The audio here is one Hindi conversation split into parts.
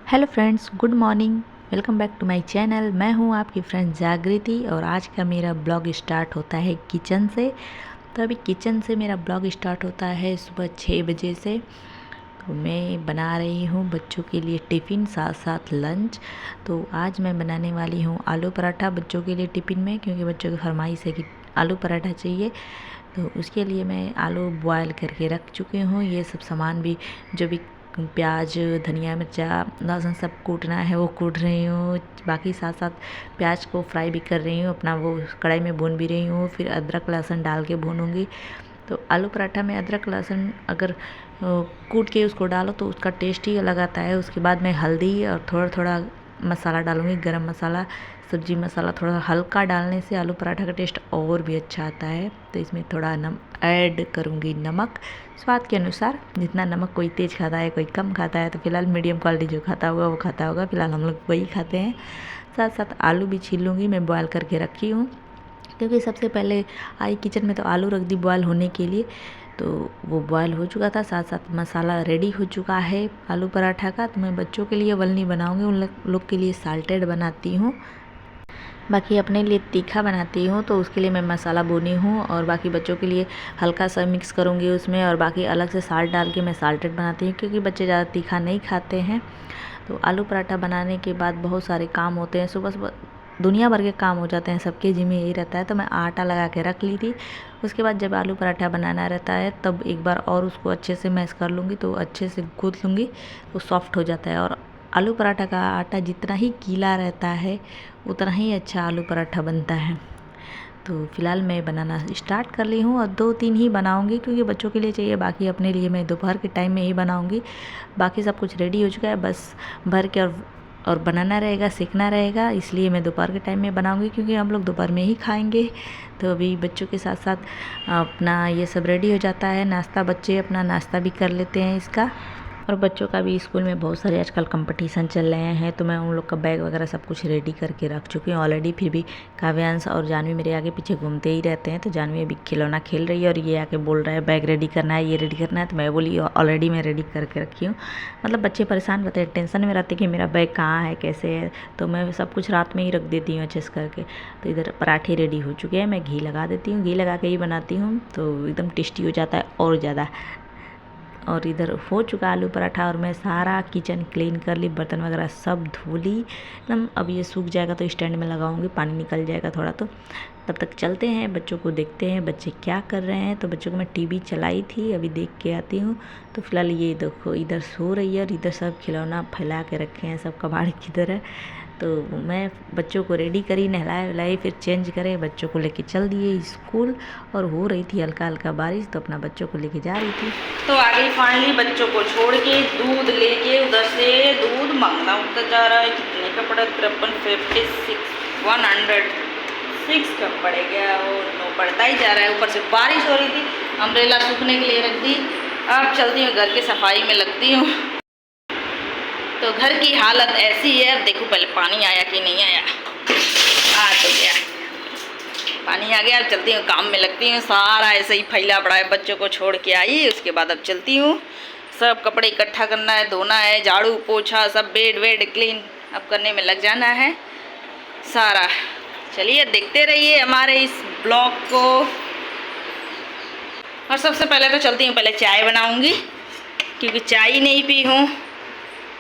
Hello friends, good morning. Welcome back to my channel. मैं हूं आपकी फ्रेंड जागृति और आज का मेरा ब्लॉग स्टार्ट होता है किचन से। तो अभी किचन से मेरा ब्लॉग स्टार्ट होता है सुबह 6 बजे से। तो मैं बना रही हूं बच्चों के लिए टिफ़िन, साथ साथ लंच। तो आज मैं बनाने वाली हूं आलू पराठा बच्चों के लिए टिफ़िन में, क्योंकि बच्चों की फरमाइश है कि आलू पराठा चाहिए। तो उसके लिए मैं आलू बॉयल करके रख चुकी हूँ। ये सब सामान भी, जो भी प्याज, धनिया, मिर्चा, लहसुन सब कूटना है वो कूट रही हूँ। बाकी साथ साथ प्याज को फ्राई भी कर रही हूँ, अपना वो कढ़ाई में भून भी रही हूँ। फिर अदरक लहसुन डाल के भूनूंगी। तो आलू पराठा में अदरक लहसुन अगर कूट के उसको डालो तो उसका टेस्ट ही अलग आता है। उसके बाद मैं हल्दी और थोड़ा थोड़ा मसाला डालूँगी, गरम मसाला, सब्जी मसाला थोड़ा हल्का डालने से आलू पराठा का टेस्ट और भी अच्छा आता है। तो इसमें थोड़ा ऐड करूँगी नमक स्वाद के अनुसार। जितना नमक कोई तेज़ खाता है, कोई कम खाता है, तो फिलहाल मीडियम क्वालिटी जो खाता होगा वो खाता होगा। फिलहाल हम लोग वही खाते हैं। साथ साथ आलू भी छील लूँगी, मैं बॉयल करके रखी हूँ, क्योंकि सबसे पहले आई किचन में तो आलू रख दी बॉयल होने के लिए। तो वो बॉयल हो चुका था, साथ साथ मसाला रेडी हो चुका है आलू पराठा का। तो मैं बच्चों के लिए वलनी बनाऊँगी, उन लोग के लिए साल्टेड बनाती हूँ। बाकी अपने लिए तीखा बनाती हूँ, तो उसके लिए मैं मसाला भूनी हूँ और बाकी बच्चों के लिए हल्का सा मिक्स करूँगी उसमें, और बाकी अलग से साल्ट डाल के मैं साल्टेड बनाती हूँ, क्योंकि बच्चे ज़्यादा तीखा नहीं खाते हैं। तो आलू पराठा बनाने के बाद बहुत सारे काम होते हैं। सुबह सुबह दुनिया भर के काम हो जाते हैं, सबके जिम्मे यही रहता है। तो मैं आटा लगा के रख ली थी। उसके बाद जब आलू पराठा बनाना रहता है तब एक बार और उसको अच्छे से मैश कर लूँगी, तो अच्छे से गूँथ लूँगी, वो सॉफ्ट हो जाता है। और आलू पराठा का आटा जितना ही गीला रहता है उतना ही अच्छा आलू पराठा बनता है। तो फिलहाल मैं बनाना स्टार्ट कर ली हूँ और 2-3 ही बनाऊँगी, क्योंकि बच्चों के लिए चाहिए। बाकी अपने लिए मैं दोपहर के टाइम में ही बनाऊँगी। बाकी सब कुछ रेडी हो चुका है, बस भर के और बनाना रहेगा, सीखना रहेगा। इसलिए मैं दोपहर के टाइम में बनाऊँगी, क्योंकि हम लोग दोपहर में ही खाएँगे। तो अभी बच्चों के साथ साथ अपना ये सब रेडी हो जाता है नाश्ता। बच्चे अपना नाश्ता भी कर लेते हैं इसका। और बच्चों का भी स्कूल में बहुत सारे आजकल कंपटीशन चल रहे हैं, तो मैं उन लोग का बैग वगैरह सब कुछ रेडी करके रख चुकी हूँ ऑलरेडी। फिर भी काव्यांश और जानवी मेरे आगे पीछे घूमते ही रहते हैं। तो जानवी अभी खिलौना खेल रही है और ये आके बोल रहा है बैग रेडी करना है, ये रेडी करना है। तो मैं बोली ऑलरेडी मैं रेडी करके रखी हूँ। मतलब बच्चे परेशान रहते हैं, टेंशन में रहते कि मेरा बैग कहाँ है, कैसे है। तो मैं सब कुछ रात में ही रख देती हूँ अच्छे से करके। तो इधर पराठे रेडी हो चुके हैं, मैं घी लगा देती हूँ, घी लगा के ही बनाती हूँ, तो एकदम टेस्टी हो जाता है और ज़्यादा। और इधर हो चुका आलू पराठा और मैं सारा किचन क्लीन कर ली, बर्तन वगैरह सब धो ली एकदम। अब ये सूख जाएगा तो स्टैंड में लगाऊंगी, पानी निकल जाएगा थोड़ा। तो तब तक चलते हैं, बच्चों को देखते हैं बच्चे क्या कर रहे हैं। तो बच्चों को मैं टीवी चलाई थी, अभी देख के आती हूँ। तो फिलहाल ये देखो इधर सो रही है और इधर सब खिलौना फैला के रखे हैं, सब कबाड़ की तरह। तो मैं बच्चों को रेडी करी, नहलाए वहलाई, फिर चेंज करे, बच्चों को लेके चल दिए स्कूल। और हो रही थी हल्का हल्का बारिश, तो अपना बच्चों को लेके जा रही थी। तो आगे फाइनली बच्चों को छोड़ के दूध लेके उधर से दूध मांगना उतर जा रहा है। कितने का पड़ा? 106 का पड़ गया और नो पड़ता ही जा रहा है। ऊपर से बारिश हो रही थी, अम्ब्रेला सूखने के लिए रख दी। अब चलती हूँ घर की सफाई में लगती हूँ। तो घर की हालत ऐसी है, अब देखो पहले पानी आया कि नहीं आया। आ तो गया, पानी आ गया। अब चलती हूँ, काम में लगती हूँ। सारा ऐसे ही फैला पड़ा है, बच्चों को छोड़ के आई। उसके बाद अब चलती हूँ, सब कपड़े इकट्ठा करना है, धोना है, झाड़ू पोछा सब बेड वेड क्लीन अब करने में लग जाना है सारा। चलिए देखते रहिए हमारे इस ब्लॉग को। और सबसे पहले तो चलती हूँ, पहले चाय बनाऊँगी, क्योंकि चाय ही नहीं पी हूँ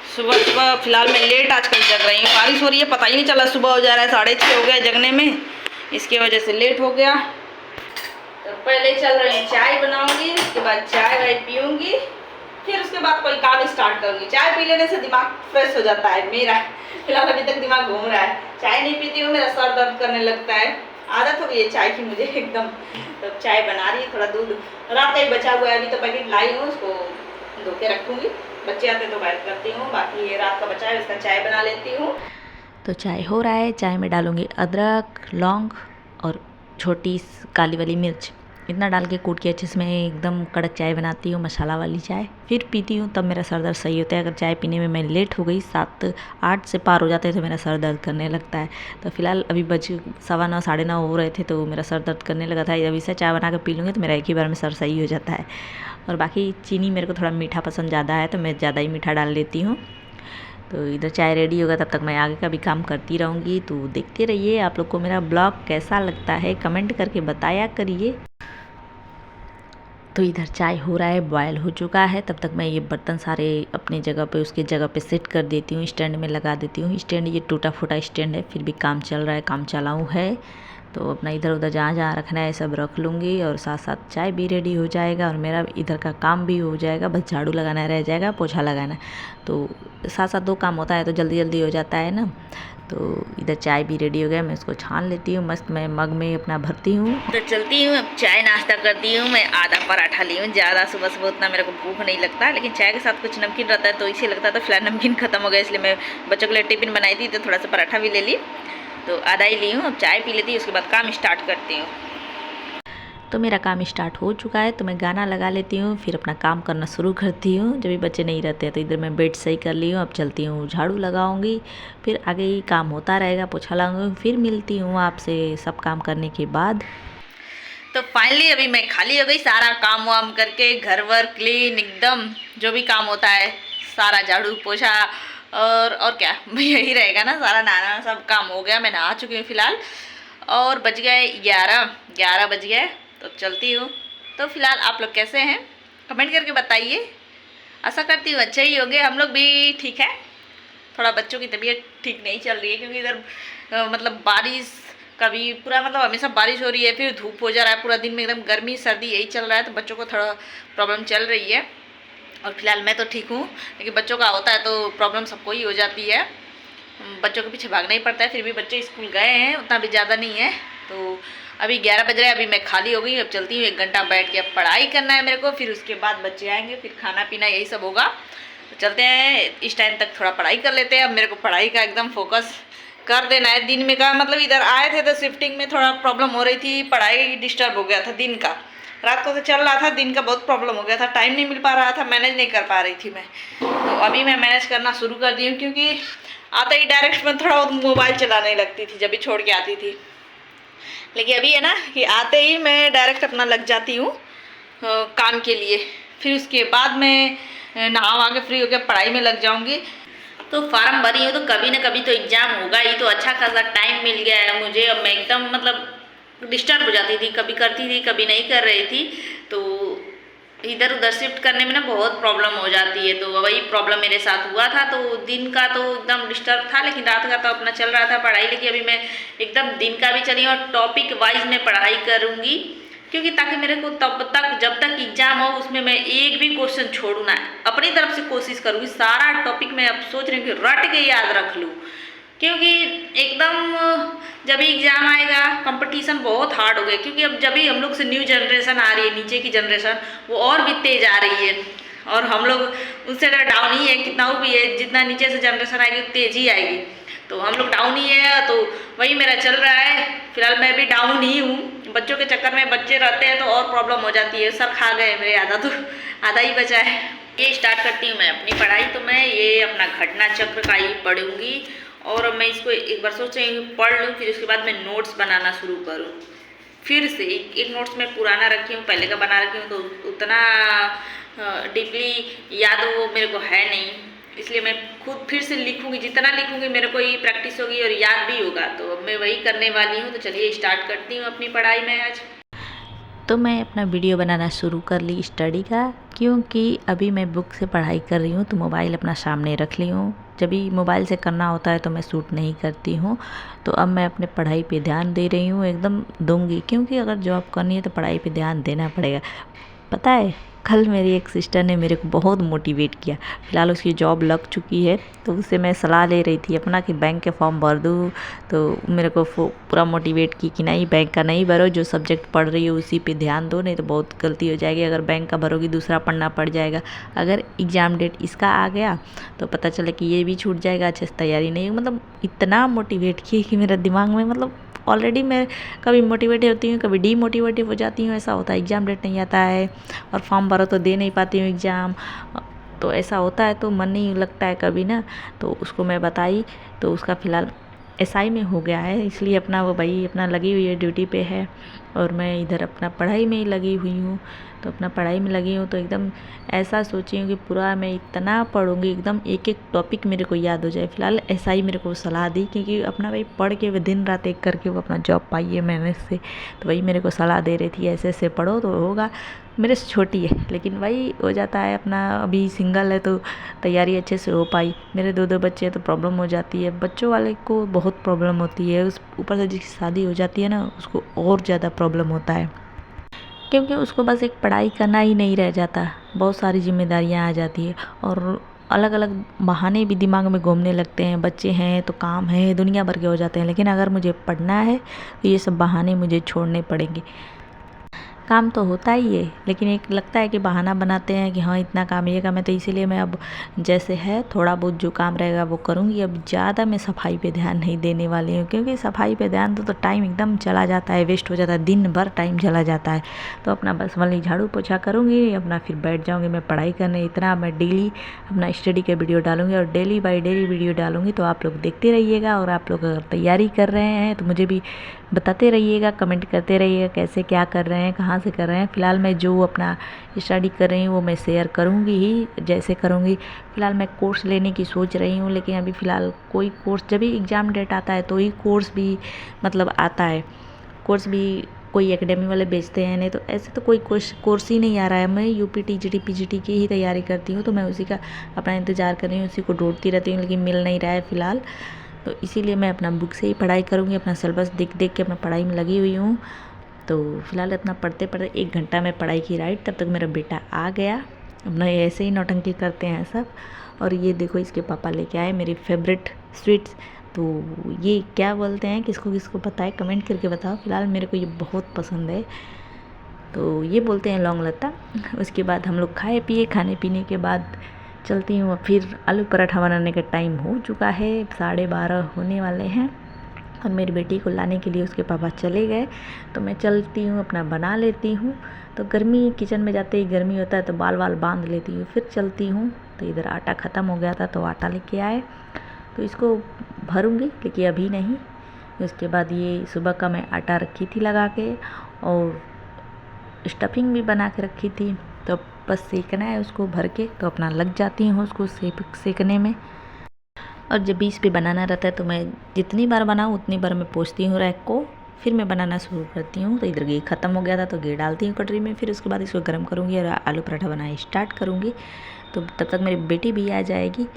सुबह सुबह। फिलहाल मैं लेट आजकल जग रही हूँ, बारिश हो रही है, पता ही नहीं चला सुबह हो जा रहा है। 6:30 हो गया जगने में, इसकी वजह से लेट हो गया। तो पहले चल रही हूँ, चाय बनाऊंगी, उसके बाद चाय वाय पीऊँगी, फिर उसके बाद कोई काम स्टार्ट करूँगी। चाय पी लेने से दिमाग फ्रेश हो जाता है मेरा। फिलहाल अभी तक दिमाग घूम रहा है, चाय नहीं पीती हूँ, मेरा सर दर्द करने लगता है। आदत हो गई है चाय की मुझे एकदम। तो चाय बना रही है, थोड़ा दूध रात का ही बचा हुआ है, अभी तो पैकेट लाई हूँ, उसको धो के रखूँगी। बच्चे आते तो बात करती हूँ, बाकी ये रात का बचा है उसका चाय बना लेती हूँ। तो चाय हो रहा है, चाय में डालूंगी अदरक, लौंग और छोटी काली वाली मिर्च। इतना डाल के कूट के अच्छे से मैं एकदम कड़क चाय बनाती हूँ, मसाला वाली चाय। फिर पीती हूँ, तब मेरा सर दर्द सही होता है। अगर चाय पीने में मैं लेट हो गई, 7-8 से पार हो जाते हैं, तो मेरा सर दर्द करने लगता है। तो फिलहाल अभी 9:15 9:30 हो रहे थे, तो मेरा सर दर्द करने लगा था। अभी से चाय बना के पी लूँगी तो मेरा एक ही बार में सर सही हो जाता है। और बाकी चीनी मेरे को थोड़ा मीठा पसंद ज़्यादा है, तो मैं ज़्यादा ही मीठा डाल लेती हूँ। तो इधर चाय रेडी होगा तब तक मैं आगे का भी काम करती रहूँगी। तो देखते रहिए, आप लोग को मेरा ब्लॉग कैसा लगता है कमेंट करके बताया करिए। तो इधर चाय हो रहा है, बॉयल हो चुका है। तब तक मैं ये बर्तन सारे अपनी जगह पे उसके जगह पे सेट कर देती हूँ, स्टैंड में लगा देती हूँ। स्टैंड ये टूटा फूटा स्टैंड है, फिर भी काम चल रहा है, काम चलाऊँ है। तो अपना इधर उधर जहाँ जहाँ रखना है सब रख लूँगी और साथ साथ चाय भी रेडी हो जाएगा और मेरा इधर का काम भी हो जाएगा। बस झाड़ू लगाना रह जाएगा, पोछा लगाना। तो साथ साथ 2 काम होता है तो जल्दी जल्दी हो जाता है ना। तो इधर चाय भी रेडी हो गया, मैं इसको छान लेती हूँ, मस्त मैं मग में अपना भरती हूँ। तो चलती हूँ, अब चाय नाश्ता करती हूँ। मैं आधा पराठा ली हूँ, ज़्यादा सुबह सुबह उतना मेरे को भूख नहीं लगता, लेकिन चाय के साथ कुछ नमकीन रहता है तो इसे लगता था। फिलहाल नमकीन खत्म हो गया, इसलिए मैं बच्चों के लिए टिफिन बनाई थी तो थोड़ा सा पराठा भी ले ली। तो आधा ही ली हूँ, अब चाय पी लेती हूँ, उसके बाद काम स्टार्ट करती हूँ। तो मेरा काम स्टार्ट हो चुका है, तो मैं गाना लगा लेती हूँ, फिर अपना काम करना शुरू करती हूँ। जब भी बच्चे नहीं रहते हैं तो इधर मैं बेड सही कर ली हूँ। अब चलती हूँ, झाड़ू लगाऊंगी, फिर आगे ही काम होता रहेगा, पोछा लगाऊंगी। फिर मिलती हूँ आपसे सब काम करने के बाद। तो फाइनली अभी मैं खाली हो गई, सारा काम वाम करके, घर वर क्लीन एकदम, जो भी काम होता है सारा झाड़ू पोछा और क्या यही रहेगा ना, सारा नहाना सब काम हो गया। मैं नहा चुकी हूँ फिलहाल, और बज गए 11 बज गए। तो चलती हूँ। तो फिलहाल आप लोग कैसे हैं कमेंट करके बताइए। आशा करती हूँ अच्छे ही होंगे, हम लोग भी ठीक है। थोड़ा बच्चों की तबीयत ठीक नहीं चल रही है, क्योंकि इधर मतलब बारिश, कभी पूरा मतलब हमेशा बारिश हो रही है, फिर धूप हो जा रहा है, पूरा दिन में एकदम गर्मी सर्दी यही चल रहा है। तो बच्चों को थोड़ा प्रॉब्लम चल रही है, और फिलहाल मैं तो ठीक हूँ, लेकिन बच्चों का होता है तो प्रॉब्लम सबको ही हो जाती है। बच्चों के पीछे भागना ही पड़ता है। फिर भी बच्चे स्कूल गए हैं, उतना भी ज़्यादा नहीं है। तो अभी 11 बज रहे हैं, अभी मैं खाली हो गई। अब चलती हूँ, 1 घंटा बैठ के अब पढ़ाई करना है मेरे को, फिर उसके बाद बच्चे आएंगे, फिर खाना पीना यही सब होगा। तो चलते हैं, इस टाइम तक थोड़ा पढ़ाई कर लेते हैं। अब मेरे को पढ़ाई का एकदम फोकस कर देना है। दिन में का मतलब इधर आए थे तो शिफ्टिंग में थोड़ा प्रॉब्लम हो रही थी, पढ़ाई डिस्टर्ब हो गया था दिन का। रात को तो चल रहा था, दिन का बहुत प्रॉब्लम हो गया था, टाइम नहीं मिल पा रहा था, मैनेज नहीं कर पा रही थी मैं। तो अभी मैं मैनेज करना शुरू कर दी हूँ, क्योंकि आते ही डायरेक्ट मैं थोड़ा मोबाइल चलाने लगती थी जब भी छोड़ के आती थी। लेकिन अभी है ना कि आते ही मैं डायरेक्ट अपना लग जाती हूँ काम के लिए। फिर उसके बाद मैं नहा वहा के फ्री होकर पढ़ाई में लग जाऊँगी। तो फार्म भरी हूँ, तो कभी ना कभी तो एग्ज़ाम होगा ही। तो अच्छा खासा टाइम मिल गया है मुझे। अब मैं एकदम मतलब डिस्टर्ब हो जाती थी, कभी करती थी कभी नहीं कर रही थी। तो इधर उधर शिफ्ट करने में ना बहुत प्रॉब्लम हो जाती है। तो वही प्रॉब्लम मेरे साथ हुआ था। तो दिन का तो एकदम डिस्टर्ब था, लेकिन रात का तो अपना चल रहा था पढ़ाई। लेकिन अभी मैं एकदम दिन का भी चली और टॉपिक वाइज मैं पढ़ाई करूँगी, क्योंकि ताकि मेरे को तब तक जब तक एग्जाम हो उसमें मैं एक भी क्वेश्चन छोड़ू ना। अपनी तरफ से कोशिश करूँगी, सारा टॉपिक मैं अब सोच रही हूँ कि रट के याद रख लूँ, क्योंकि एकदम जब भी एग्ज़ाम आएगा कंपटीशन बहुत हार्ड हो गया। क्योंकि अब जब भी हम लोग से न्यू जनरेशन आ रही है, नीचे की जनरेशन वो और भी तेज आ रही है, और हम लोग उनसे डाउन ही है। कितना भी है, जितना नीचे से जनरेशन आएगी तेज ही आएगी। तो हम लोग डाउन ही है, तो वही मेरा चल रहा है। फिलहाल मैं भी डाउन ही हूँ। बच्चों के चक्कर में बच्चे रहते हैं तो और प्रॉब्लम हो जाती है। सर खा गए मेरे, आधा ही बचा है। ये स्टार्ट करती हूँ मैं अपनी पढ़ाई। तो मैं ये अपना घटना चक्र का ही पढ़ूँगी, और मैं इसको एक बार सोच रही हूँ पढ़ लूँ, फिर उसके बाद मैं नोट्स बनाना शुरू करूँ। फिर से एक नोट्स मैं पुराना रखी हूँ, पहले का बना रखी हूँ, तो उतना डीपली याद वो मेरे को है नहीं, इसलिए मैं खुद फिर से लिखूँगी। जितना लिखूँगी मेरे को ही प्रैक्टिस होगी और याद भी होगा। तो अब मैं वही करने वाली हूँ। तो चलिए स्टार्ट करती हूँ अपनी पढ़ाई में आज। तो मैं अपना वीडियो बनाना शुरू कर ली स्टडी का, क्योंकि अभी मैं बुक से पढ़ाई कर रही हूँ तो मोबाइल अपना सामने रख ली हूँ। जब भी मोबाइल से करना होता है तो मैं शूट नहीं करती हूँ। तो अब मैं अपने पढ़ाई पे ध्यान दे रही हूँ, एकदम दूंगी, क्योंकि अगर जॉब करनी है तो पढ़ाई पे ध्यान देना पड़ेगा। पता है, कल मेरी एक सिस्टर ने मेरे को बहुत मोटिवेट किया। फ़िलहाल उसकी जॉब लग चुकी है, तो उससे मैं सलाह ले रही थी अपना कि बैंक के फॉर्म भर दूँ। तो मेरे को पूरा मोटिवेट की कि नहीं, बैंक का नहीं भरो, जो सब्जेक्ट पढ़ रही हो उसी पे ध्यान दो, नहीं तो बहुत गलती हो जाएगी। अगर बैंक का भरोगी दूसरा पढ़ना पड़ जाएगा। अगर एग्ज़ाम डेट इसका आ गया तो पता चला कि ये भी छूट जाएगा, अच्छे से तैयारी नहीं। मतलब इतना मोटिवेट किए कि मेरे दिमाग में, मतलब ऑलरेडी मैं कभी मोटिवेटेड होती हूँ, कभी डीमोटिवेटेड हो जाती हूँ। ऐसा होता है, एग्ज़ाम डेट नहीं आता है और फॉर्म भरो तो दे नहीं पाती हूँ एग्ज़ाम। तो ऐसा होता है, तो मन नहीं लगता है कभी ना। तो उसको मैं बताई, तो उसका फ़िलहाल एसआई में हो गया है, इसलिए अपना वो भाई अपना लगी हुई है, ड्यूटी पे है, और मैं इधर अपना पढ़ाई में ही लगी हुई हूँ। तो अपना पढ़ाई में लगी हूँ। तो एकदम ऐसा सोची हूँ कि पूरा मैं इतना पढ़ूँगी, एकदम एक एक टॉपिक मेरे को याद हो जाए। फ़िलहाल ऐसा ही मेरे को सलाह दी, क्योंकि अपना भाई पढ़ के वो दिन रात एक करके वो अपना जॉब पाई है मेहनत से, तो वही मेरे को सलाह दे रही थी ऐसे ऐसे पढ़ो तो होगा। मेरे से छोटी है लेकिन वही हो जाता है, अपना अभी सिंगल है तो तैयारी अच्छे से हो पाई। मेरे दो बच्चे हैं तो प्रॉब्लम हो जाती है, बच्चों वाले को बहुत प्रॉब्लम होती है। उस ऊपर से जिसकी शादी हो जाती है ना, उसको और ज़्यादा प्रॉब्लम होता है, क्योंकि उसको बस एक पढ़ाई करना ही नहीं रह जाता, बहुत सारी जिम्मेदारियां आ जाती है और अलग अलग बहाने भी दिमाग में घूमने लगते हैं। बच्चे हैं तो काम है, दुनिया भर के हो जाते हैं, लेकिन अगर मुझे पढ़ना है तो ये सब बहाने मुझे छोड़ने पड़ेंगे। काम तो होता ही है, लेकिन एक लगता है कि बहाना बनाते हैं कि हाँ इतना काम ये काम है, तो इसीलिए मैं अब जैसे है थोड़ा बहुत जो काम रहेगा वो करूँगी। अब ज़्यादा मैं सफाई पे ध्यान नहीं देने वाली हूँ, क्योंकि सफाई पे ध्यान दो तो टाइम एकदम चला जाता है, वेस्ट हो जाता है, दिन भर टाइम चला जाता है। तो अपना बस वाली झाड़ू पोछा करूँगी, अपना फिर बैठ जाऊँगी मैं पढ़ाई करने। इतना मैं डेली अपना स्टडी के वीडियो डालूँगी और डेली बाई डेली वीडियो डालूँगी, तो आप लोग देखते रहिएगा। और आप लोग अगर तैयारी कर रहे हैं तो मुझे भी बताते रहिएगा, कमेंट करते रहिएगा कैसे क्या कर रहे हैं, कहाँ से कर रहे हैं। फ़िलहाल मैं जो अपना स्टडी कर रही हूँ वो मैं शेयर करूँगी ही, जैसे करूँगी। फ़िलहाल मैं कोर्स लेने की सोच रही हूँ, लेकिन अभी फ़िलहाल कोई कोर्स, जब भी एग्ज़ाम डेट आता है तो ही कोर्स भी मतलब आता है। कोर्स भी कोई एकेडमी वाले बेचते हैं, नहीं तो ऐसे तो कोई कोर्स ही नहीं आ रहा है। मैं यूपीटी जीटी पीजीटी की ही तैयारी करती हूँ, तो मैं उसी का अपना इंतज़ार कर रही हूँ, उसी को ढूंढती रहती हूँ, लेकिन मिल नहीं रहा है फ़िलहाल। तो इसीलिए मैं अपना बुक से ही पढ़ाई करूँगी, अपना सिलेबस देख देख के अपना पढ़ाई में लगी हुई हूँ। तो फ़िलहाल इतना पढ़ते पढ़ते 1 घंटा में पढ़ाई की राइट, तब तक मेरा बेटा आ गया। अपना ऐसे ही नौटंकी करते हैं सब। और ये देखो इसके पापा लेके आए मेरी फेवरेट स्वीट्स। तो ये क्या बोलते हैं, किसको किसको पता है कमेंट करके बताओ। फ़िलहाल मेरे को ये बहुत पसंद है, तो ये बोलते हैं लौंग लता। उसके बाद हम लोग खाए पिए, खाने पीने के बाद चलती हूँ। फिर आलू पराठा बनाने का टाइम हो चुका है, 12:30 होने वाले हैं और मेरी बेटी को लाने के लिए उसके पापा चले गए। तो मैं चलती हूँ, अपना बना लेती हूँ। तो गर्मी, किचन में जाते ही गर्मी होता है तो बाल बांध लेती हूँ, फिर चलती हूँ। तो इधर आटा ख़त्म हो गया था तो आटा लेके आए, तो इसको भरूँगी, लेकिन अभी नहीं। उसके बाद ये सुबह का मैं आटा रखी थी लगा के, और स्टफिंग भी बना के रखी थी। तो बस सेकना है उसको भर के, तो अपना लग जाती हूँ उसको सेकने में। और जब बीच पे बनाना रहता है तो मैं जितनी बार बनाऊँ उतनी बार मैं पोंछती हूँ रैक को, फिर मैं बनाना शुरू करती हूँ। तो इधर घी ख़त्म हो गया था तो घी डालती हूँ कटोरी में, फिर उसके बाद इसको गर्म करूँगी और आलू पराठा बनाना स्टार्ट करूँगी। तो तब तक मेरी बेटी भी आ जाएगी।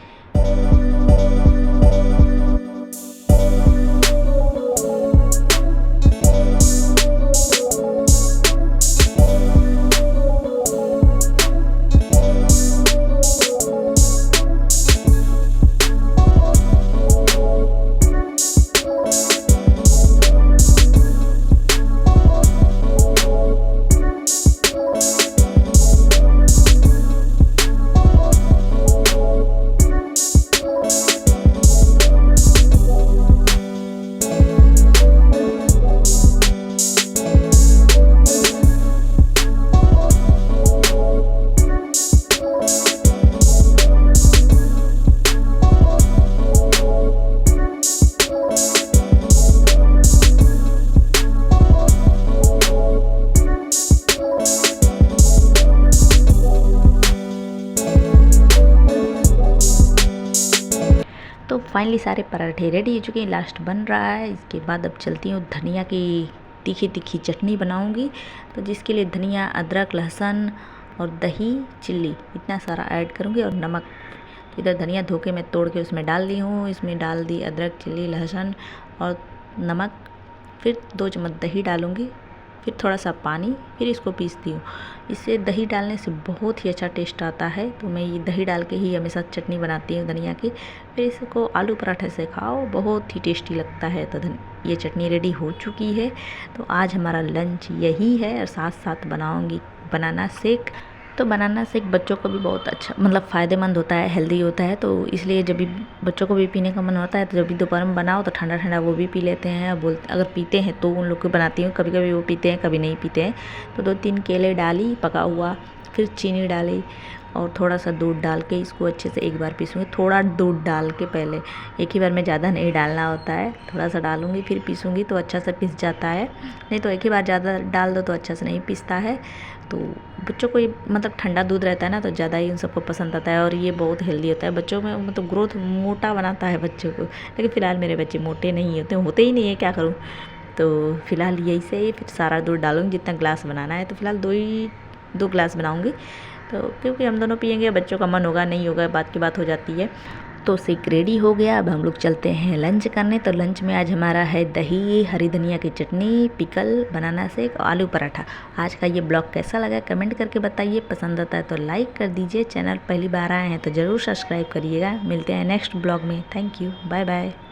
तो फाइनली सारे पराठे रेडी हो चुके हैं, लास्ट बन रहा है। इसके बाद अब चलती हूँ धनिया की तीखी तीखी चटनी बनाऊंगी। तो जिसके लिए धनिया, अदरक, लहसुन और दही, चिल्ली इतना सारा ऐड करूँगी और नमक। तो इधर धनिया धो के मैं तोड़ के उसमें डाल दी हूँ, इसमें डाल दी अदरक, चिल्ली, लहसुन और नमक। फिर 2 चम्मच दही डालूँगी, फिर थोड़ा सा पानी, फिर इसको पीसती हूँ। इससे दही डालने से बहुत ही अच्छा टेस्ट आता है, तो मैं ये दही डाल के ही हमेशा चटनी बनाती हूँ धनिया की। फिर इसको आलू पराठे से खाओ, बहुत ही टेस्टी लगता है। तो ये चटनी रेडी हो चुकी है। तो आज हमारा लंच यही है, और साथ साथ बनाऊँगी बनाना शेक। तो बनाना शेक बच्चों को भी बहुत अच्छा मतलब फ़ायदेमंद होता है, हेल्दी होता है। तो इसलिए जब भी बच्चों को भी पीने का मन होता है तो जब भी दोपहर में बनाओ तो ठंडा ठंडा वो भी पी लेते हैं। अगर पीते हैं तो उन लोग को बनाती हूँ, कभी कभी वो पीते हैं, कभी नहीं पीते हैं। तो 2-3 केले डाली पका हुआ, फिर चीनी डाली और थोड़ा सा दूध डाल के इसको अच्छे से एक बार पीसूँगी। थोड़ा दूध डाल के पहले, एक ही बार में ज़्यादा नहीं डालना होता है, थोड़ा सा डालूँगी फिर पीसूँगी तो अच्छा से पिस जाता है। नहीं तो एक ही बार ज़्यादा डाल दो तो अच्छा से नहीं पिसता है। तो बच्चों को ये मतलब ठंडा दूध रहता है ना तो ज़्यादा ही उन सबको पसंद आता है और ये बहुत हेल्दी होता है बच्चों में, मतलब ग्रोथ मोटा बनाता है बच्चों को। लेकिन फ़िलहाल मेरे बच्चे मोटे नहीं होते ही नहीं है, क्या करूँ। तो फ़िलहाल यही से फिर सारा दूध डालूँगी जितना ग्लास बनाना है। तो फ़िलहाल 2 ग्लास बनाऊँगी, तो क्योंकि हम दोनों पियेंगे, बच्चों का मन होगा नहीं होगा बात की बात हो जाती है। तो शेक रेडी हो गया, अब हम लोग चलते हैं लंच करने। तो लंच में आज हमारा है दही, हरी धनिया की चटनी, पिकल, बनाना शेक और आलू पराठा। आज का ये ब्लॉग कैसा लगा कमेंट करके बताइए। पसंद आता है तो लाइक कर दीजिए, चैनल पहली बार आए हैं तो ज़रूर सब्सक्राइब करिएगा। मिलते हैं नेक्स्ट ब्लॉग में। Thank you, bye bye.